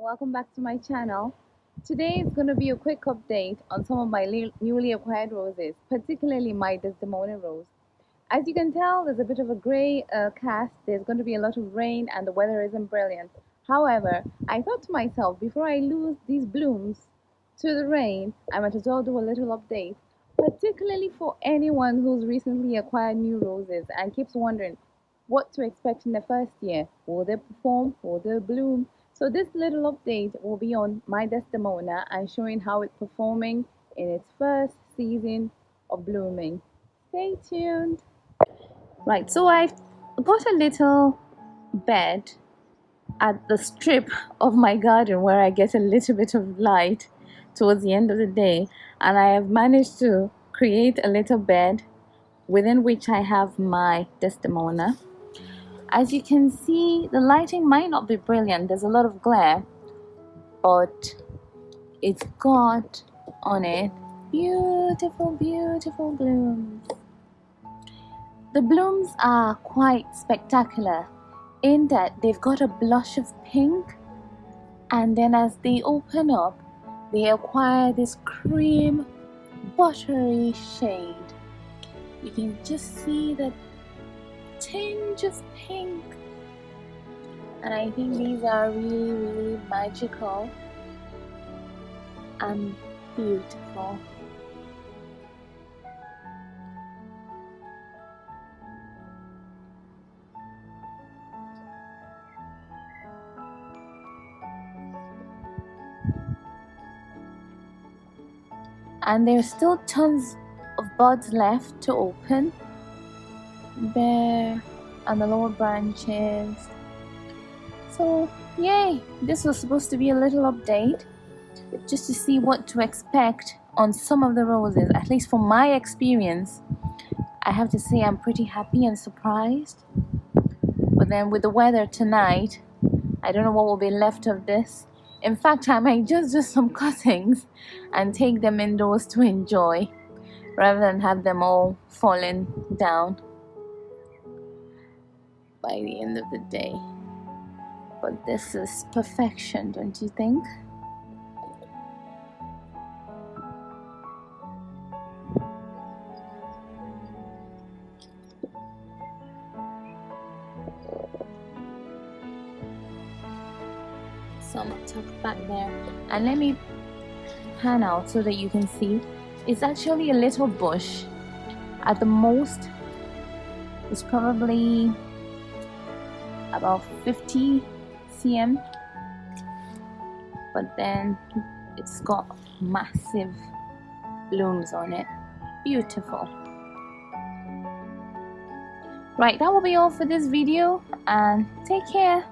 welcome back to my channel. Today is going to be a quick update on some of my newly acquired roses, particularly my Desdemona rose. As you can tell, there's a bit of a grey cast. There's going to be a lot of rain and the weather isn't brilliant. However, I thought to myself, before I lose these blooms to the rain, I might as well do a little update, particularly for anyone who's recently acquired new roses and keeps wondering what to expect in the first year. Will they perform? Will they bloom? So this little update will be on my Desdemona and showing how it's performing in its first season of blooming. Stay tuned. Right, so I've got a little bed at the strip of my garden where I get a little bit of light towards the end of the day, and I have managed to create a little bed within which I have my Desdemona. As you can see, the lighting might not be brilliant, there's a lot of glare, but it's got on it beautiful blooms. The blooms are quite spectacular in that they've got a blush of pink, and then as they open up they acquire this cream buttery shade. You can just see the tinge of pink, and I think these are really magical and beautiful. And there's still tons of buds left to open there on the lower branches. So yay, this was supposed to be a little update just to see what to expect on some of the roses. At least from my experience, I have to say I'm pretty happy and surprised. But then with the weather tonight, I don't know what will be left of this. In fact, I might just do some cuttings and take them indoors to enjoy rather than have them all falling down by the end of the day. But this is perfection, don't you think? Some tucked back there, and let me pan out so that you can see it's actually a little bush. At the most, it's probably about 50 cm, but then it's got massive blooms on it. Beautiful. Right, that will be all for this video, and take care.